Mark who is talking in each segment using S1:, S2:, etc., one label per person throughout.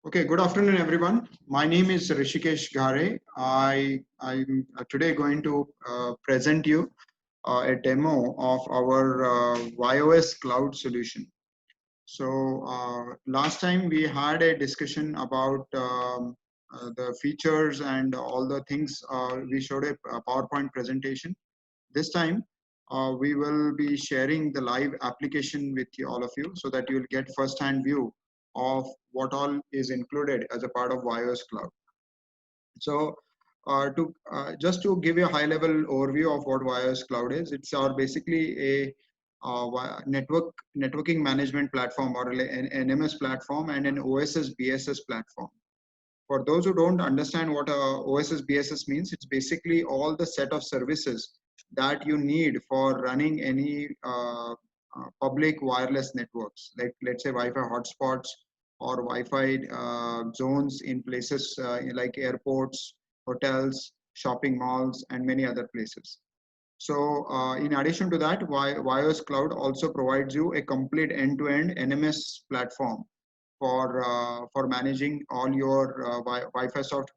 S1: Okay, good afternoon, everyone. My name is Rishikesh Ghare. I'm today going to present you a demo of our YOS cloud solution. So last time we had a discussion about the features and all the things. We showed a PowerPoint presentation. This time we will be sharing the live application with all of you so that you'll get first-hand view of what all is included as a part of YOS Cloud. So to just to give you a high-level overview of what YOS Cloud is, it's our basically a networking management platform or an NMS platform and an OSS BSS platform. For those who don't understand what OSS BSS means, it's basically all the set of services that you need for running any public wireless networks, like let's say Wi-Fi hotspots or Wi-Fi zones in places like airports, hotels, shopping malls, and many other places. So in addition to that, YOS Cloud also provides you a complete end-to-end NMS platform for managing all your Wi-Fi soft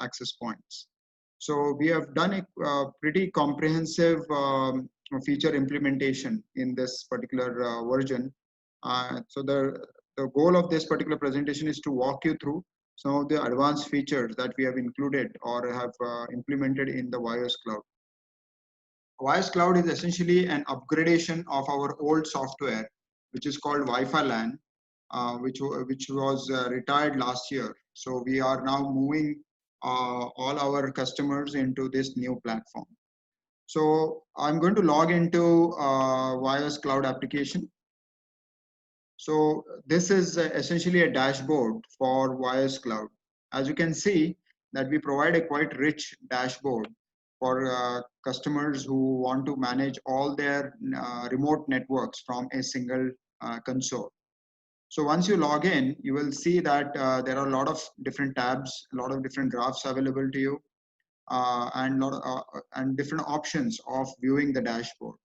S1: access points. So we have done a pretty comprehensive feature implementation in this particular version. So the goal of this particular presentation is to walk you through some of the advanced features that we have included or have implemented in the YOS Cloud. YOS Cloud is essentially an upgradation of our old software, which is called Wi-Fi LAN, which was retired last year. So we are now moving all our customers into this new platform. So I'm going to log into YOS Cloud application. So this is essentially a dashboard for YOS Cloud. As you can see that we provide a quite rich dashboard for customers who want to manage all their remote networks from a single console. So once you log in, you will see that there are a lot of different tabs, a lot of different graphs available to you, and different options of viewing the dashboard.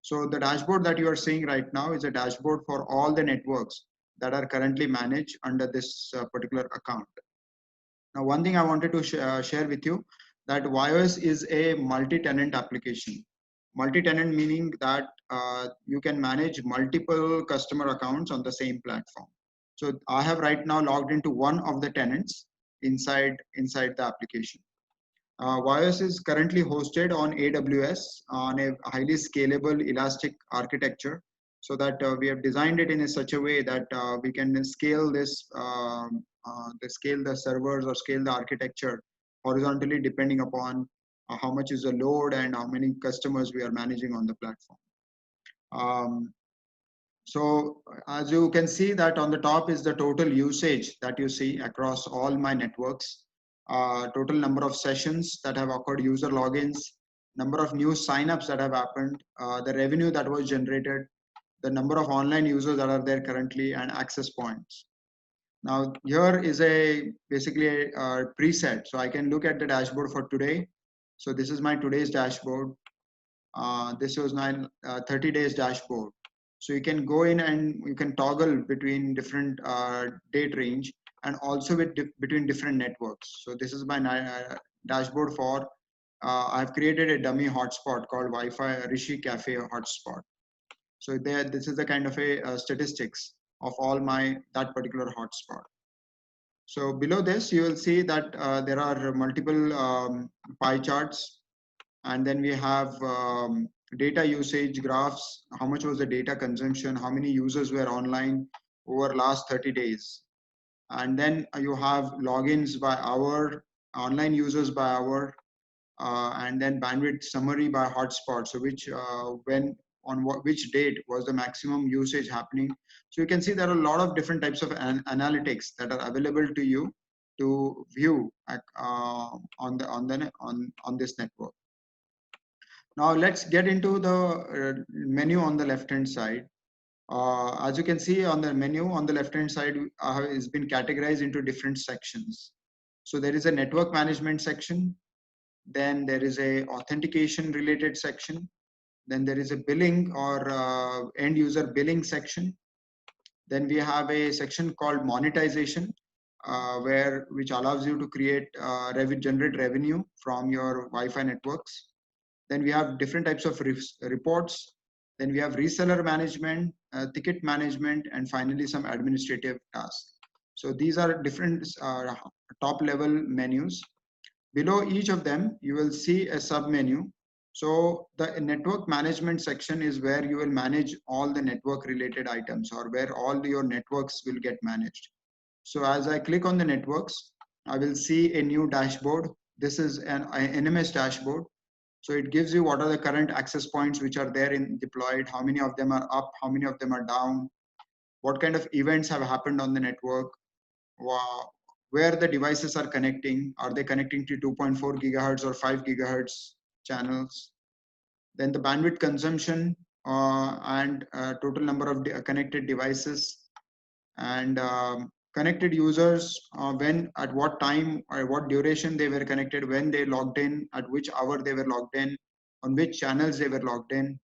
S1: So the dashboard that you are seeing right now is a dashboard for all the networks that are currently managed under this particular account. Now, one thing I wanted to share with you that YOS is a multi-tenant application. Multi-tenant meaning that you can manage multiple customer accounts on the same platform. So I have right now logged into one of the tenants inside the application. YOS is currently hosted on AWS on a highly scalable elastic architecture, so that we have designed it in such a way that we can scale scale the servers or scale the architecture horizontally depending upon how much is the load and how many customers we are managing on the platform. So as you can see that on the top is the total usage that you see across all my networks, total number of sessions that have occurred, user logins, number of new signups that have happened, the revenue that was generated, the number of online users that are there currently, and access points. Now here is basically a preset. So I can look at the dashboard for today. So this is my today's dashboard. This was 30 days dashboard. So you can go in and you can toggle between different date range and also between different networks. So this is my dashboard for, I've created a dummy hotspot called Wi-Fi Rishi Cafe hotspot. So this is the kind of a statistics of all that particular hotspot. So below this, you will see that there are multiple pie charts, and then we have data usage graphs. How much was the data consumption? How many users were online over last 30 days? And then you have logins by hour, online users by hour, and then bandwidth summary by hotspot. So which date was the maximum usage happening? So you can see there are a lot of different types of analytics that are available to you to view on this network. Now let's get into the menu on the left hand side. As you can see on the menu on the left hand side has been categorized into different sections. So there is a network management section, then there is a authentication related section, then there is a billing or end user billing section, then we have a section called monetization, which allows you to create generate revenue from your Wi-Fi networks. Then we have different types of reports. Then we have reseller management, ticket management, and finally some administrative tasks. So these are different top level menus. Below each of them, you will see a sub menu. So the network management section is where you will manage all the network related items, or where all your networks will get managed. So as I click on the networks, I will see a new dashboard. This is an NMS dashboard. So it gives you what are the current access points which are there in deployed, how many of them are up, how many of them are down, what kind of events have happened on the network, where the devices are connecting. Are they connecting to 2.4 gigahertz or 5 gigahertz channels? Then the bandwidth consumption and total number of connected devices, and connected users, when, at what time or what duration they were connected, when they logged in, at which hour they were logged in, on which channels they were logged in,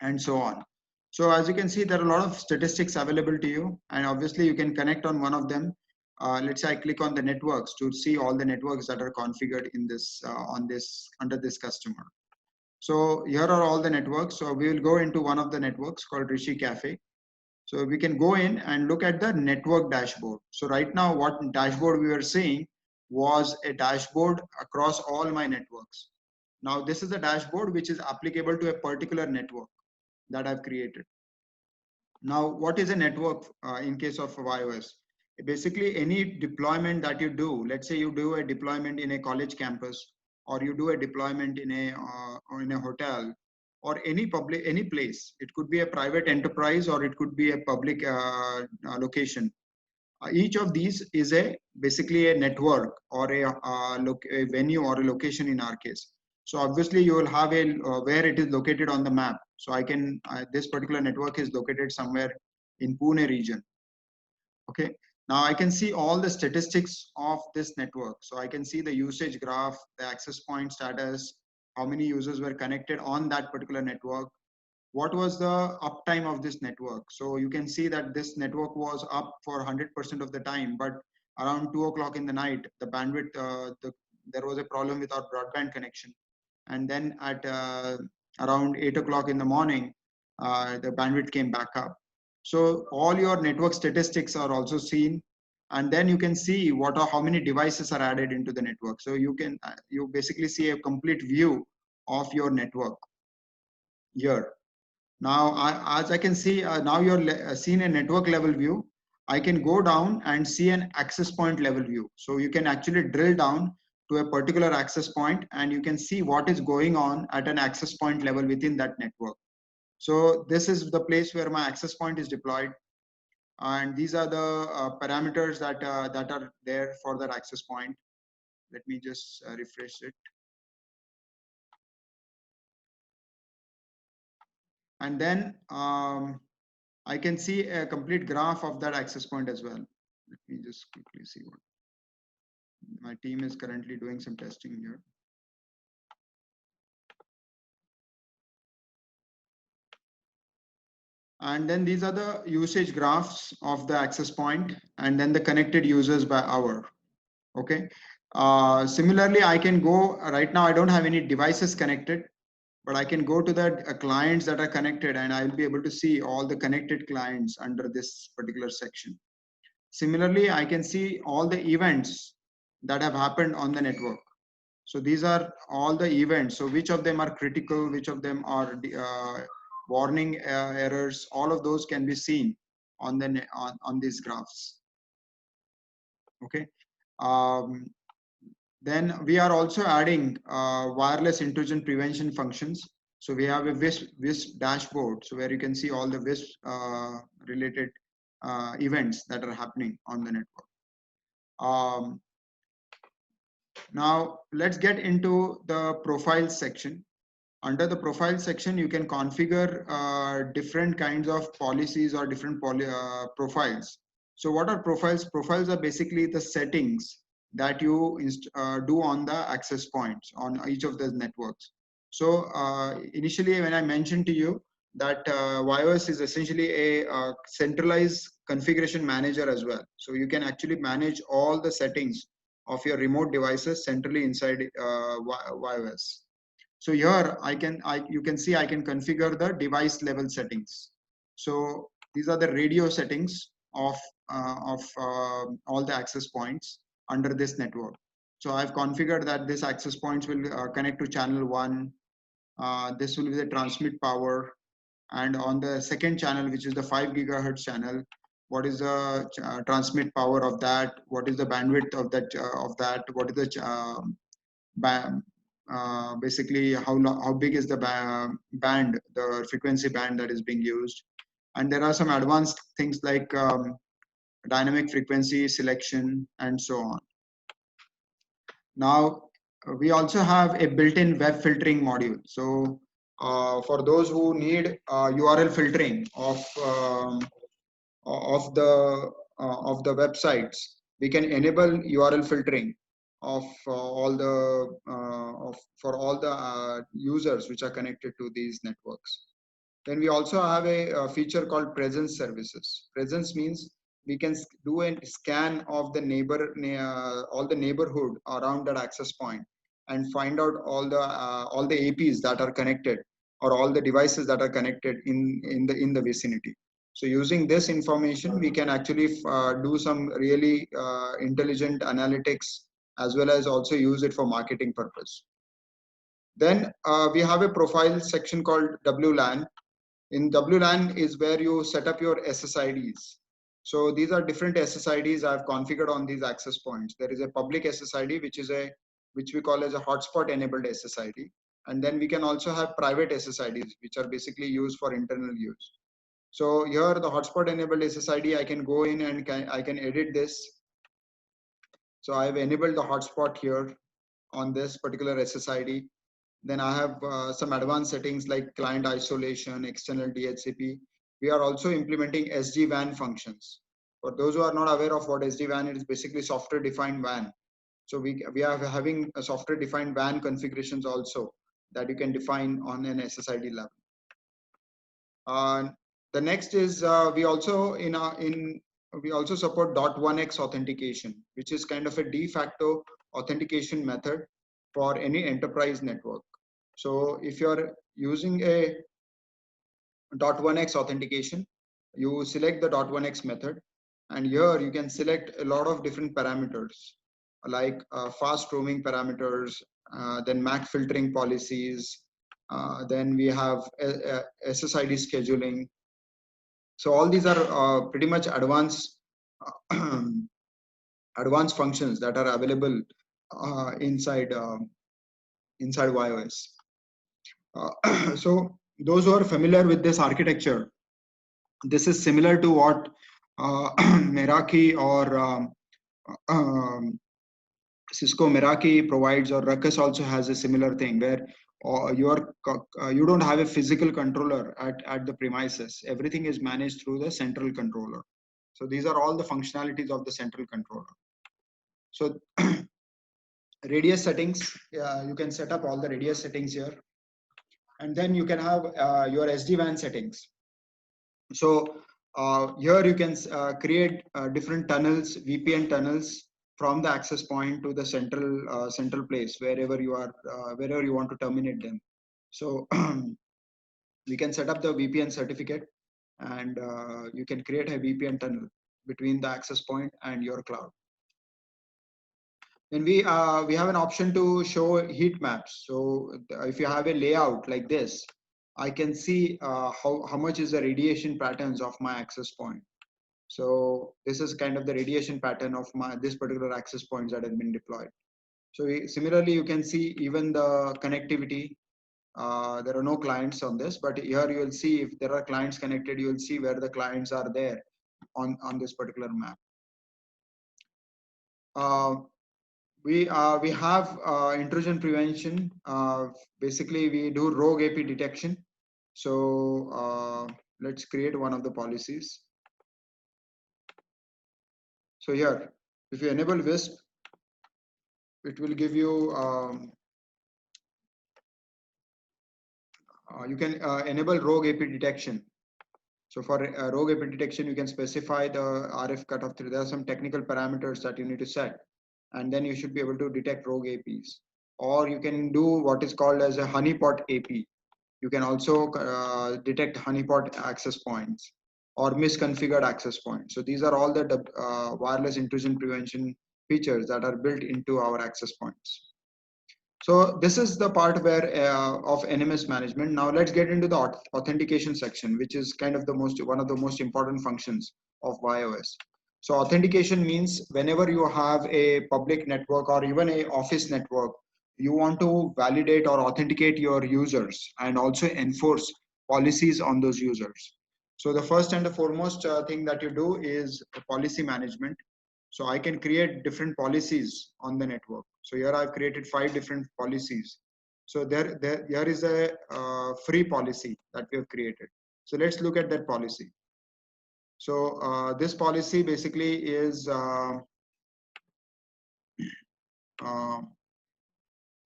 S1: and so on. So as you can see, there are a lot of statistics available to you, and obviously you can connect on one of them. Let's say I click on the networks to see all the networks that are configured in this under this customer. So here are all the networks. So we will go into one of the networks called Rishi Cafe. So we can go in and look at the network dashboard. So right now, what dashboard we were seeing was a dashboard across all my networks. Now this is a dashboard which is applicable to a particular network that I've created. Now, what is a network in case of iOS? Basically, any deployment that you do, let's say you do a deployment in a college campus, or you do a deployment in a hotel, or any place. It could be a private enterprise, or it could be a public location. Each of these is basically a network, or a venue, or a location in our case. So obviously you will have where it is located on the map. So I can this particular network is located somewhere in Pune region. Okay. Now I can see all the statistics of this network. So I can see the usage graph, the access point status, how many users were connected on that particular network, what was the uptime of this network. So you can see that this network was up for 100% of the time, but around 2 o'clock in the night, the bandwidth, there was a problem with our broadband connection. And then at around 8 o'clock in the morning, the bandwidth came back up. So all your network statistics are also seen. And then you can see how many devices are added into the network. So you basically see a complete view of your network here. Now, as I can see, now you're seeing a network level view. I can go down and see an access point level view. So you can actually drill down to a particular access point, and you can see what is going on at an access point level within that network. So this is the place where my access point is deployed. And these are the parameters that are there for that access point. Let me just refresh it. And then I can see a complete graph of that access point as well. Let me just quickly see what my team is currently doing some testing here. And then these are the usage graphs of the access point, and then the connected users by hour. Okay. Similarly, I can go right now. I don't have any devices connected, but I can go to the clients that are connected, and I'll be able to see all the connected clients under this particular section. Similarly, I can see all the events that have happened on the network. So these are all the events. So which of them are critical, which of them are warning errors, all of those can be seen on these graphs. Okay. Then we are also adding wireless intrusion prevention functions. So we have a WISP dashboard, so where you can see all the WISP related events that are happening on the network. Now let's get into the profile section. Under the profile section, you can configure different kinds of policies or different profiles. So what are profiles? Profiles are basically the settings that you do on the access points on each of the networks. So initially, when I mentioned to you that YOS is essentially a centralized configuration manager as well. So you can actually manage all the settings of your remote devices centrally inside YOS. So here you can see I can configure the device level settings. So these are the radio settings of all the access points under this network. So I've configured that this access points will connect to channel 1. This will be the transmit power, and on the second channel, which is the 5 gigahertz channel, what is the transmit power of that, what is the bandwidth of that, what is the basically how big is the band, the frequency band that is being used. And there are some advanced things like dynamic frequency selection and so on. Now we also have a built-in web filtering module. So for those who need URL filtering of the websites, we can enable URL filtering of for all the users which are connected to these networks. Then we also have a feature called presence services. Presence means we can do a scan of the all the neighborhood around that access point and find out all the APs that are connected, or all the devices that are connected in the vicinity. So using this information, we can actually do some really intelligent analytics, as well as also use it for marketing purpose. Then we have a profile section called WLAN. In WLAN is where you set up your SSIDs. So these are different SSIDs I've configured on these access points. There is a public SSID, which we call as a hotspot enabled SSID. And then we can also have private SSIDs, which are basically used for internal use. So here the hotspot enabled SSID, I can go in and I can edit this. So I've enabled the hotspot here on this particular SSID. Then I have some advanced settings like client isolation, external DHCP. We are also implementing SD-WAN functions. For those who are not aware of what SD-WAN is, basically software defined WAN. So we are having a software defined WAN configurations also that you can define on an SSID level. The next is we also we also support .1x authentication, which is kind of a de facto authentication method for any enterprise network. So if you're using a .1x authentication, you select the .1x method, and here you can select a lot of different parameters like fast roaming parameters, then MAC filtering policies, then we have SSID scheduling. So all these are pretty much advanced advanced functions that are available inside YOS. So those who are familiar with this architecture, this is similar to what Meraki or Cisco Meraki provides, or Ruckus also has a similar thing where you don't have a physical controller at the premises. Everything is managed through the central controller. So these are all the functionalities of the central controller. So radius settings, you can set up all the radius settings here. And then you can have your SD-WAN settings. So here you can create different tunnels, VPN tunnels from the access point to the central place, wherever you are, wherever you want to terminate them. So we can set up the VPN certificate, and you can create a VPN tunnel between the access point and your cloud. Then we have an option to show heat maps. So if you have a layout like this, I can see how much is the radiation patterns of my access point. So this is kind of the radiation pattern of this particular access points that have been deployed. So similarly, you can see even the connectivity. There are no clients on this, but here you will see if there are clients connected, you will see where the clients are there on this particular map. We have intrusion prevention. Basically, we do rogue AP detection. So let's create one of the policies. So here, if you enable WISP, it will give you You can enable rogue AP detection. So for rogue AP detection, you can specify the RF cutoff. There are some technical parameters that you need to set, and then you should be able to detect rogue APs. Or you can do what is called as a honeypot AP. You can also detect honeypot access points or misconfigured access points. So these are all the wireless intrusion prevention features that are built into our access points. So this is the part where of NMS management. Now let's get into the authentication section, which is kind of the one of the most important functions of YOS. So authentication means whenever you have a public network or even a office network, you want to validate or authenticate your users and also enforce policies on those users. So the first and the foremost thing that you do is policy management. So I can create different policies on the network. So here I've created 5 different policies. So here is a free policy that we have created. So let's look at that policy. So this policy basically is uh,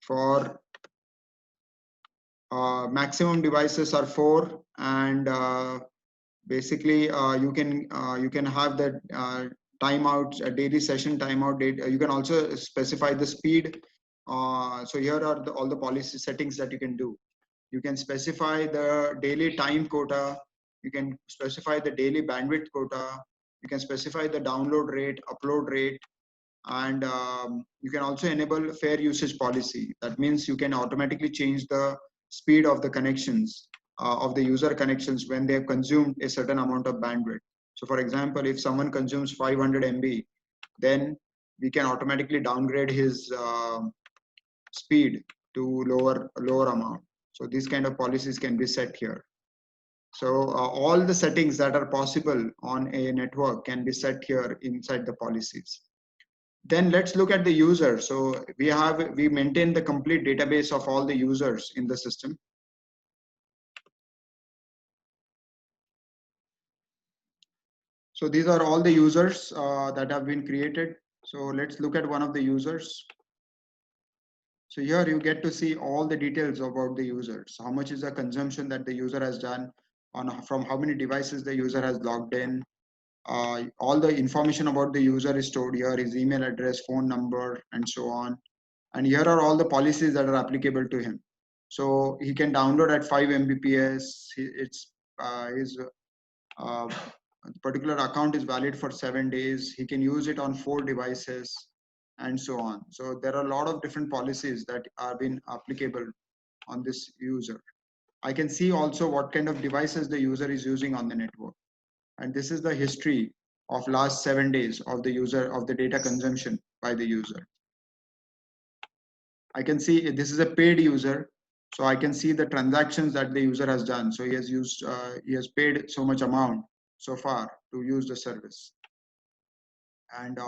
S1: for maximum devices are 4, and basically you can have that timeout, a daily session timeout date. You can also specify the speed. So here are all the policy settings that you can do. You can specify the daily time quota. You can specify the daily bandwidth quota. You can specify the download rate, upload rate, and you can also enable fair usage policy. That means you can automatically change the speed of the connections, of the user connections when they have consumed a certain amount of bandwidth. So for example, if someone consumes 500 MB, then we can automatically downgrade his speed to lower amount. So these kind of policies can be set here. So all the settings that are possible on a network can be set here inside the policies. Then let's look at the user. So we maintain the complete database of all the users in the system. So these are all the users that have been created. So let's look at one of the users. So here you get to see all the details about the users. How much is the consumption that the user has done, from how many devices the user has logged in. All the information about the user is stored here, his email address, phone number, and so on. And here are all the policies that are applicable to him. So he can download at 5 Mbps. His particular account is valid for 7 days. He can use it on 4 devices, and so on. So there are a lot of different policies that are being applicable on this user. I can see also what kind of devices the user is using on the network. And this is the history of last 7 days of the user, of the data consumption by the user. I can see this is a paid user, so I can see the transactions that the user has done. So he has paid so much amount so far to use the service. And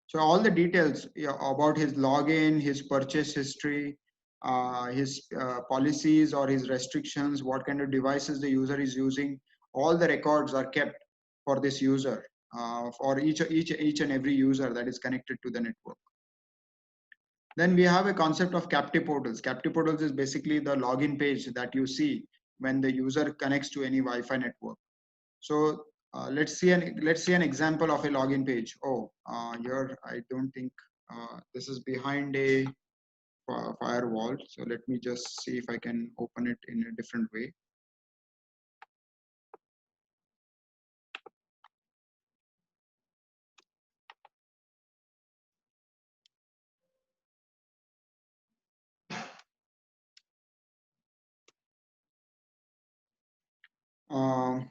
S1: so all the details about his login, his purchase history, his policies or his restrictions, what kind of devices the user is using, all the records are kept for this user, for each and every user that is connected to the network. Then we have a concept of captive portals. Captive portals is basically the login page that you see when the user connects to any Wi-Fi network. So let's see an example of a login page. Oh, here I don't think this is behind a firewall. So let me just see if I can open it in a different way. Um,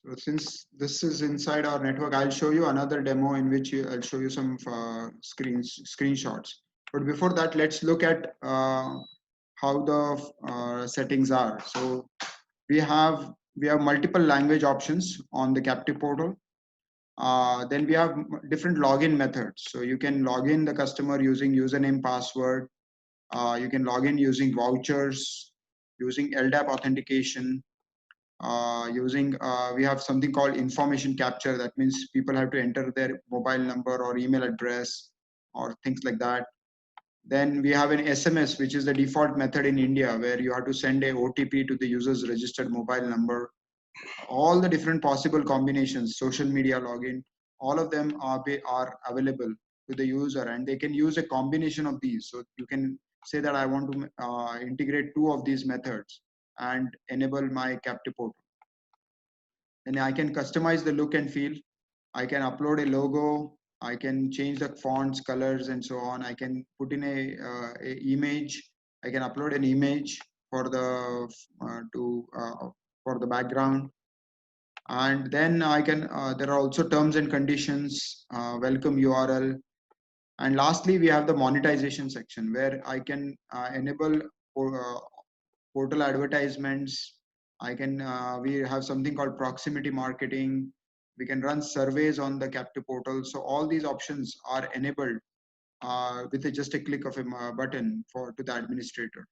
S1: so since this is inside our network, I'll show you another demo in which I'll show you some screenshots. But before that, let's look at how the settings are. So we have multiple language options on the captive portal. Then we have different login methods. So you can log in the customer using username, password. You can log in using vouchers, using LDAP authentication, we have something called information capture. That means people have to enter their mobile number or email address or things like that. Then we have an SMS, which is the default method in India, where you have to send a OTP to the user's registered mobile number. All the different possible combinations, social media login, all of them are available to the user, and they can use a combination of these. So you can say that I want to integrate two of these methods and enable my Captive portal. And I can customize the look and feel. I can upload a logo. I can change the fonts, colors, and so on. I can put in a image. I can upload an image for the for the background. And then I can there are also terms and conditions, welcome URL. And lastly, we have the monetization section, where I can enable portal advertisements. I can we have something called proximity marketing. We can run surveys on the Captive portal. So all these options are enabled with just a click of a button for to the administrator.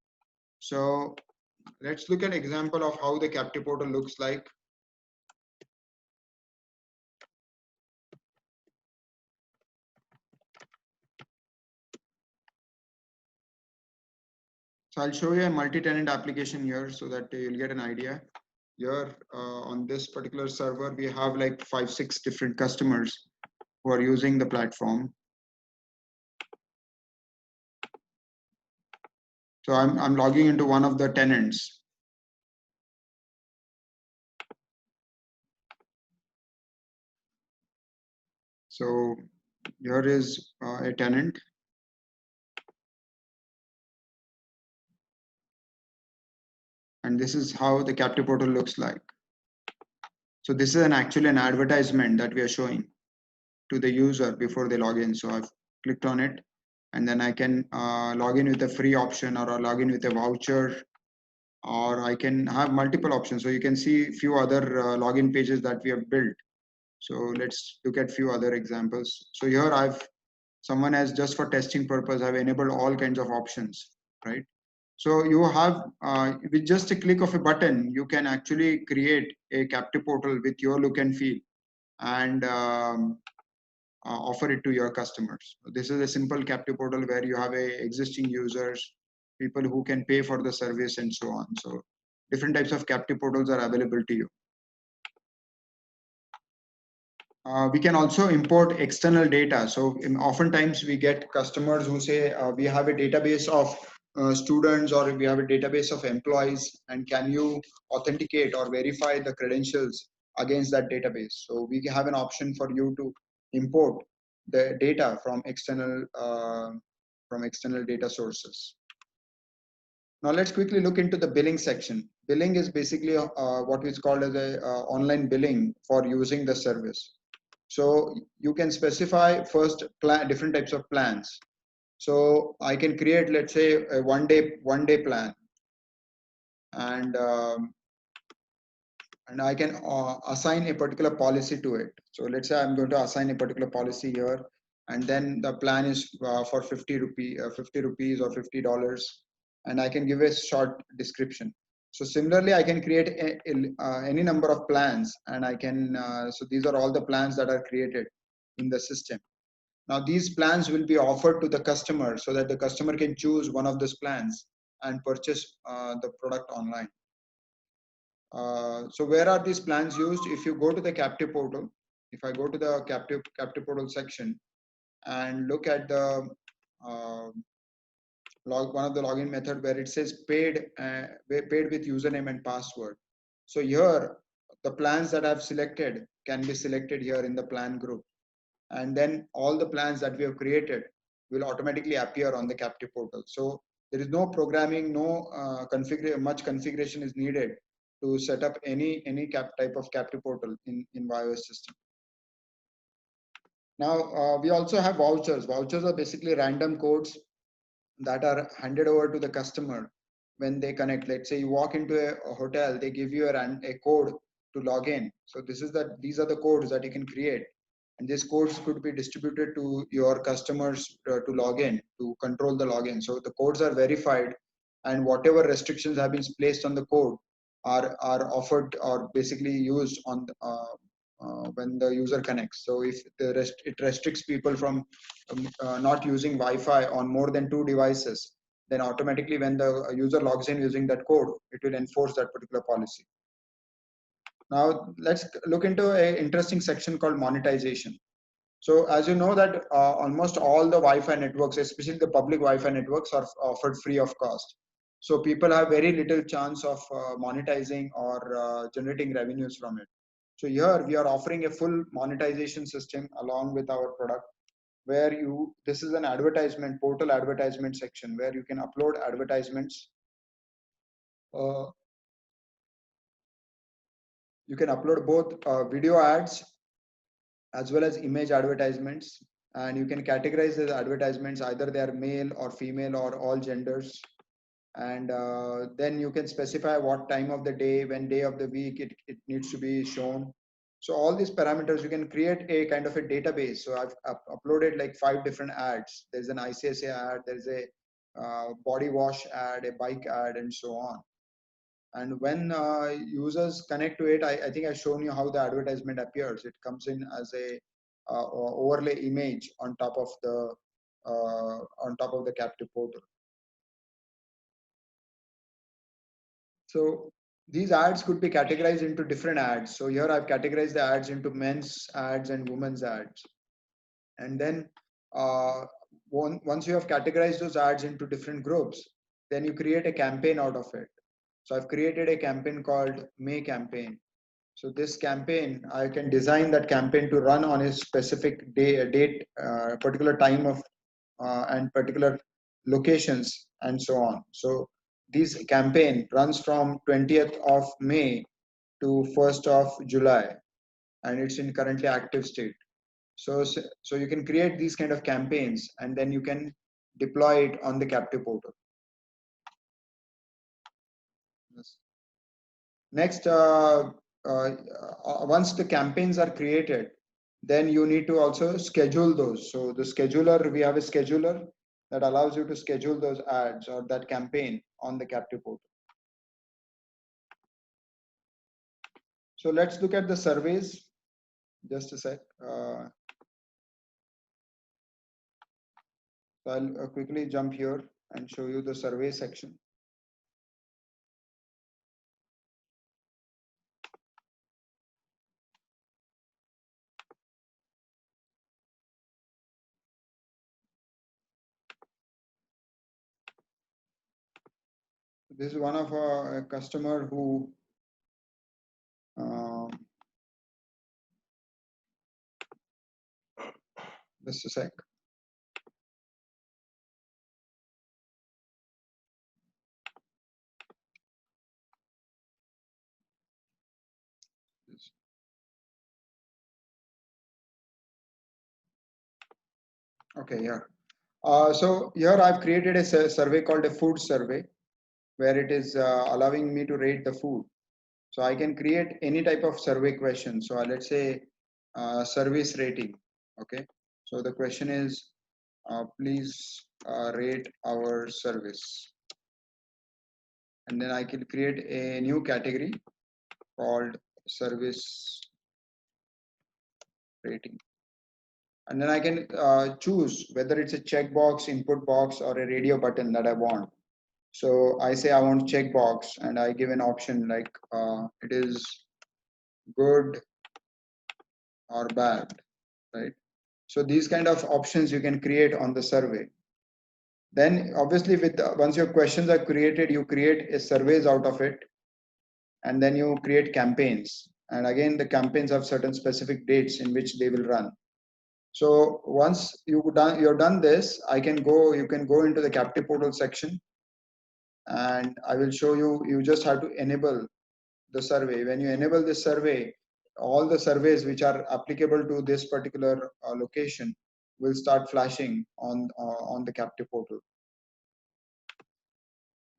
S1: So let's look at an example of how the Captive portal looks like. So I'll show you a multi-tenant application here so that you'll get an idea. Here on this particular server, we have like 5-6 different customers who are using the platform. So I'm logging into one of the tenants. So here is a tenant. And this is how the Captive portal looks like. So this is actually an advertisement that we are showing to the user before they log in. So I've clicked on it, and then I can log in with a free option, or I'll log in with a voucher, or I can have multiple options. So you can see a few other login pages that we have built. So let's look at few other examples. So here someone has, just for testing purpose, I've enabled all kinds of options, right? So you have, with just a click of a button, you can actually create a Captive portal with your look and feel, and offer it to your customers. This is a simple Captive portal where you have existing users, people who can pay for the service, and so on. So different types of Captive portals are available to you. We can also import external data. So oftentimes we get customers who say, we have a database of students, or we have a database of employees, and can you authenticate or verify the credentials against that database? So we have an option for you to import the data from external data sources. Now let's quickly look into the billing section. Billing is basically what is called as a online billing for using the service. So you can specify first different types of plans. So I can create, let's say, a one day plan, and I can assign a particular policy to it. So let's say I'm going to assign a particular policy here, and then the plan is for 50 rupees or $50, and I can give a short description. So similarly, I can create any number of plans, and I can so these are all the plans that are created in the system. Now these plans will be offered to the customer, so that the customer can choose one of those plans and purchase the product online. So where are these plans used? If you go to the Captive portal, if I go to the Captive portal section and look at the uh, one of the login method where it says paid with username and password. So here the plans that I've selected can be selected here in the plan group, and then all the plans that we have created will automatically appear on the Captive portal. So there is no programming, no much configuration is needed to set up any type of Captive portal in iOS system. Now we also have vouchers. Vouchers are basically random codes that are handed over to the customer when they connect. Let's say you walk into a hotel, they give you a code to log in. So these are the codes that you can create, and these codes could be distributed to your customers to log in, to control the login. So the codes are verified, and whatever restrictions have been placed on the code are offered or basically used on when the user connects. So if it restricts people from not using Wi-Fi on more than 2 devices, then automatically when the user logs in using that code, it will enforce that particular policy. Now let's look into an interesting section called monetization. So as you know that almost all the Wi-Fi networks, especially the public Wi-Fi networks, are offered free of cost. So people have very little chance of monetizing or generating revenues from it. So here we are offering a full monetization system along with our product, where this is an advertisement portal advertisement section where you can upload advertisements. Uh, you can upload both video ads as well as image advertisements, and you can categorize the advertisements, either they are male or female or all genders. And then you can specify what time of the day, when day of the week it needs to be shown. So all these parameters, you can create a kind of a database. So I've uploaded like 5 different ads. There's an ICICI ad, there's a body wash ad, a bike ad, and so on. And when users connect to it, I think I've shown you how the advertisement appears. It comes in as a overlay image on top of the captive portal. So these ads could be categorized into different ads. So here I've categorized the ads into men's ads and women's ads. And then uh, once you have categorized those ads into different groups, then you create a campaign out of it. So I've created a campaign called May campaign. So this campaign, I can design that campaign to run on a specific date, particular time of and particular locations and so on. So this campaign runs from 20th of May to 1st of July, and it's in currently active state. So you can create these kind of campaigns and then you can deploy it on the captive portal. Yes. Next, once the campaigns are created, then you need to also schedule those. So the scheduler, we have a scheduler that allows you to schedule those ads or that campaign on the captive portal. So let's look at the surveys. Just a sec. So I'll quickly jump here and show you the survey section. This is one of a customer who just a sec. Okay, yeah. So here I've created a survey called a food survey, where it is allowing me to rate the food. So I can create any type of survey question. So let's say service rating. Okay. So the question is, please rate our service. And then I can create a new category called service rating. And then I can choose whether it's a checkbox, input box, or a radio button that I want. So I say I want checkbox, and I give an option like it is good or bad, right? So these kind of options you can create on the survey. Then obviously once your questions are created, you create a surveys out of it, and then you create campaigns. And again, the campaigns have certain specific dates in which they will run. So once you're done this, you can go into the captive portal section, and I will show you. You just have to enable the survey. When you enable this survey, all the surveys which are applicable to this particular location will start flashing on the captive portal.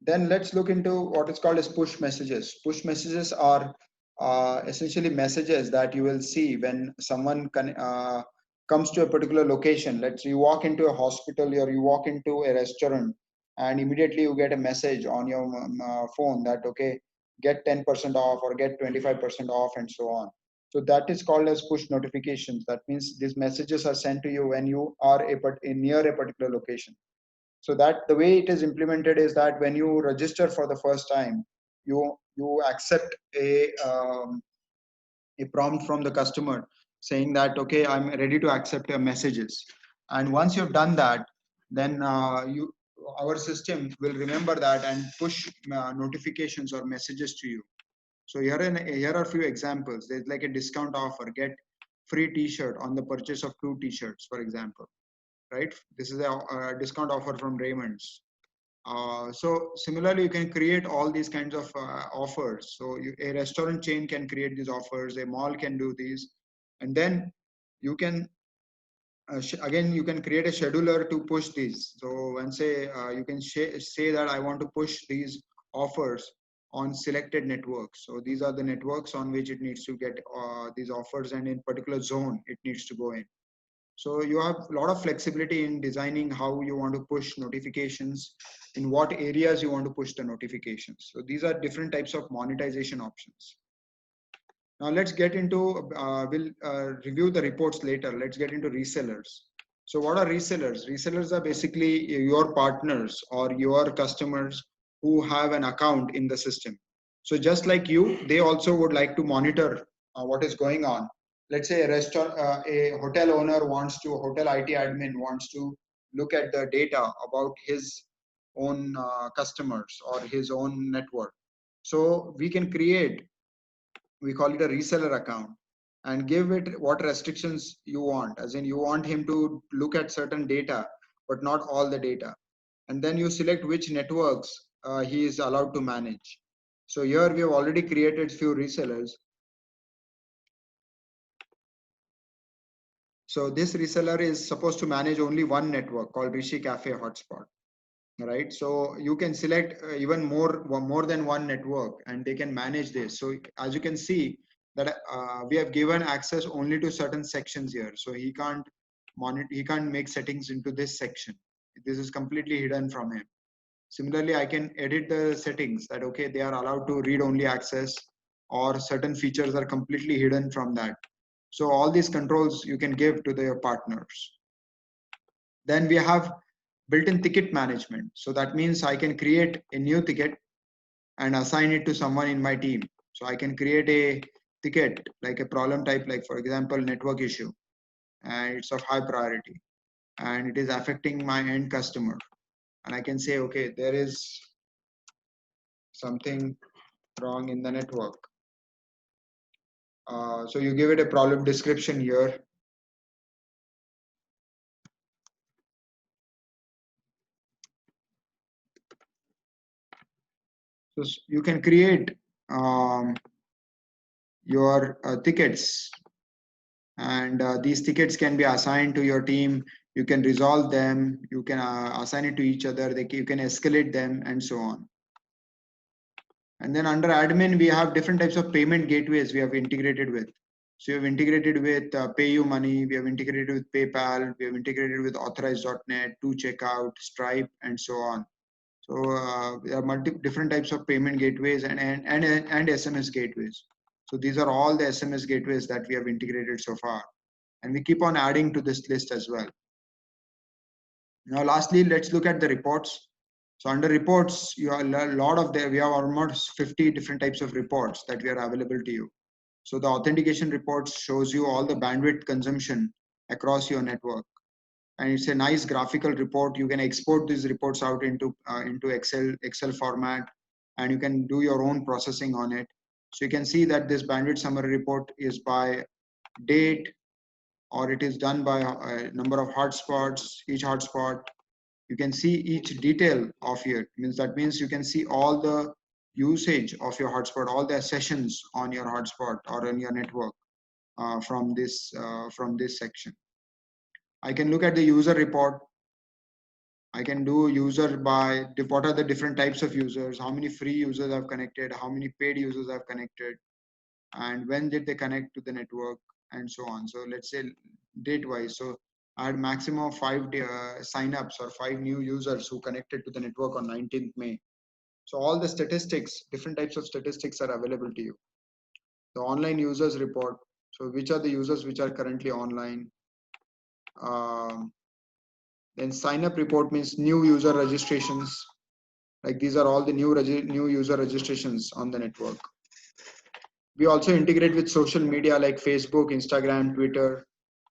S1: Then let's look into what is called as push messages. Push messages are essentially messages that you will see when someone comes to a particular location. Let's say you walk into a hospital or you walk into a restaurant, and immediately you get a message on your phone that, okay, get 10% off or get 25% off and so on. So that is called as push notifications. That means these messages are sent to you when you are near a particular location. So that the way it is implemented is that when you register for the first time, you accept a prompt from the customer saying that, okay, I'm ready to accept your messages. And once you've done that, then our system will remember that and push notifications or messages to you. So here are a few examples. There's like a discount offer, get free t-shirt on the purchase of 2 t-shirts, for example, right? This is a discount offer from Raymond's. So similarly, you can create all these kinds of offers. So a restaurant chain can create these offers, a mall can do these, and then you can again you can create a scheduler to push these. So when say you can say that I want to push these offers on selected networks. So these are the networks on which it needs to get these offers, and in particular zone it needs to go in. So you have a lot of flexibility in designing how you want to push notifications, in what areas you want to push the notifications. So these are different types of monetization options. Now let's get into, we'll review the reports later. Let's get into resellers. So what are resellers? Resellers are basically your partners or your customers who have an account in the system. So just like you, they also would like to monitor what is going on. Let's say a restaurant, a hotel owner wants to, hotel IT admin wants to look at the data about his own customers or his own network. So we can create, we call it a reseller account, and give it what restrictions you want, as in you want him to look at certain data but not all the data, and then you select which networks he is allowed to manage. So here we have already created few resellers. So this reseller is supposed to manage only one network called Rishi Cafe Hotspot, right? So you can select even more than one network and they can manage this. So as you can see that we have given access only to certain sections here, so he can't monitor, he can't make settings into this section. This is completely hidden from him. Similarly, I can edit the settings that, okay, they are allowed to read only access, or certain features are completely hidden from that. So all these controls you can give to their partners. Then we have built-in ticket management. So that means I can create a new ticket and assign it to someone in my team. So I can create a ticket like a problem type, like for example, network issue, and it's of high priority and it is affecting my end customer. And I can say, okay, there is something wrong in the network. So you give it a problem description here. So you can create your tickets, and these tickets can be assigned to your team. You can resolve them, you can assign it to each other, you can escalate them, and so on. And then under admin, we have different types of payment gateways we have integrated with. So we have integrated with PayUmoney, we have integrated with PayPal, we have integrated with Authorize.net, to checkout, Stripe, and so on. So there are different types of payment gateways and SMS gateways. So these are all the SMS gateways that we have integrated so far, and we keep on adding to this list as well. Now, lastly, let's look at the reports. So under reports, you have a lot of there. We have almost 50 different types of reports that we are available to you. So the authentication reports shows you all the bandwidth consumption across your network, and it's a nice graphical report. You can export these reports out into Excel format, and you can do your own processing on it. So you can see that this bandwidth summary report is by date, or it is done by a number of hotspots, each hotspot. You can see each detail of it. That means you can see all the usage of your hotspot, all the sessions on your hotspot or on your network from this section. I can look at the user report. I can do user by what are the different types of users, how many free users I've connected, how many paid users I've connected, and when did they connect to the network, and so on. So let's say date wise. So I had maximum of 5 signups or 5 new users who connected to the network on 19th May. So all the statistics, different types of statistics are available to you. The online users report. So which are the users which are currently online? Um, then sign up report means new user registrations. Like these are all the new user registrations on the network. We also integrate with social media like Facebook, Instagram, Twitter.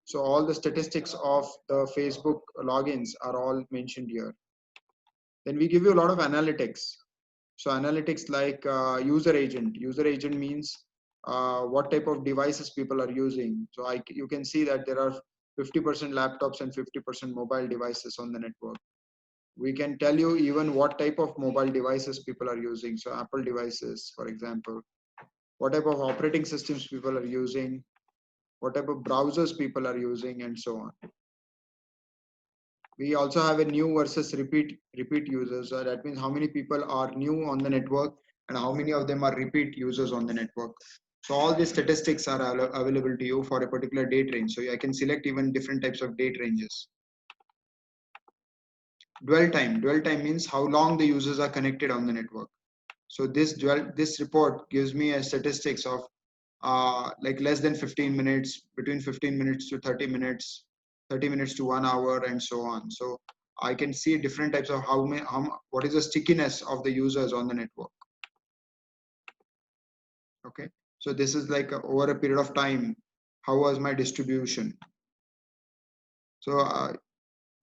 S1: So all the statistics of the Facebook logins are all mentioned here. Then we give you a lot of analytics. So analytics like user agent. User agent means what type of devices people are using. So you can see that there are 50% laptops and 50% mobile devices on the network. We can tell you even what type of mobile devices people are using. So Apple devices, for example, what type of operating systems people are using, what type of browsers people are using, and so on. We also have a new versus repeat users. That means how many people are new on the network and how many of them are repeat users on the network. So all these statistics are available to you for a particular date range. So I can select even different types of date ranges. Dwell time. Dwell time means how long the users are connected on the network. So this report gives me a statistics of like less than 15 minutes, between 15 minutes to 30 minutes, 30 minutes to 1 hour, and so on. So I can see different types of what is the stickiness of the users on the network. Okay, so this is like over a period of time, how was my distribution? So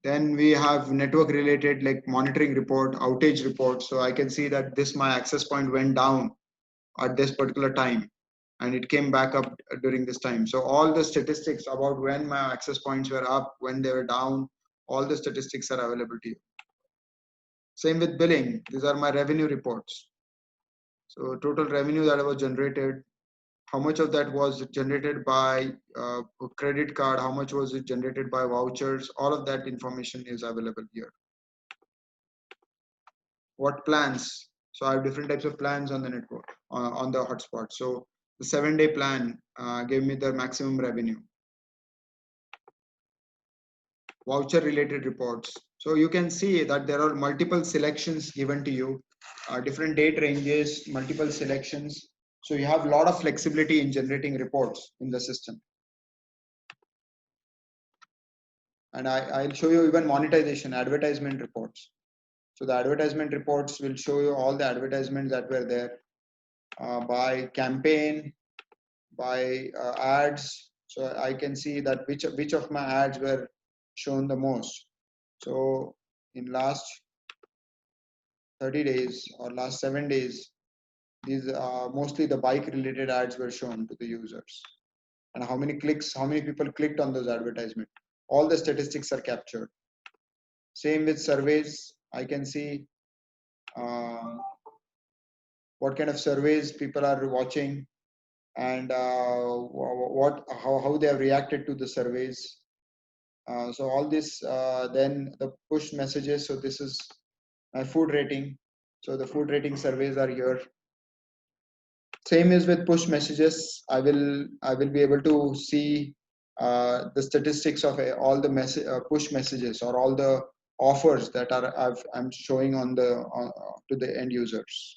S1: then we have network related like monitoring report, outage report. So I can see that this my access point went down at this particular time and it came back up during this time. So all the statistics about when my access points were up, when they were down, all the statistics are available to you. Same with billing. These are my revenue reports. So total revenue that was generated, how much of that was generated by credit card, how much was it generated by vouchers, all of that information is available here. What plans? So I have different types of plans on the network, on the hotspot. So the 7-day plan gave me the maximum revenue. Voucher related reports. So you can see that there are multiple selections given to you, different date ranges, multiple selections. So you have a lot of flexibility in generating reports in the system. And I'll show you even monetization, advertisement reports. So the advertisement reports will show you all the advertisements that were there by campaign, by ads. So I can see that which of my ads were shown the most. So in last 30 days or last 7 days, these mostly the bike related ads were shown to the users. And how many clicks, how many people clicked on those advertisements. All the statistics are captured. Same with surveys. I can see what kind of surveys people are watching and how they have reacted to the surveys. So all this, then the push messages. So this is my food rating. So the food rating surveys are here. Same is with push messages. I will be able to see the statistics of all the push messages or all the offers that I'm showing on the to the end users.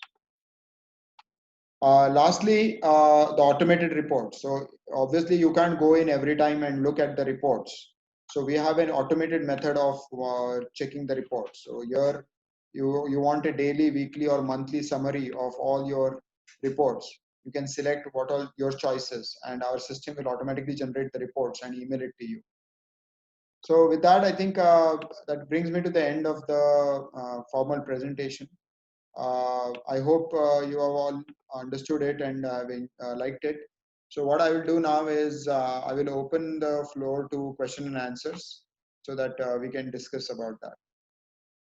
S1: Lastly, the automated reports. So obviously you can't go in every time and look at the reports. So we have an automated method of checking the reports. So here you want a daily, weekly, or monthly summary of all your reports. You can select what are your choices, and our system will automatically generate the reports and email it to you. So with that, I think that brings me to the end of the formal presentation. I hope you have all understood it and liked it. So what I will do now is I will open the floor to question and answers so that we can discuss about that.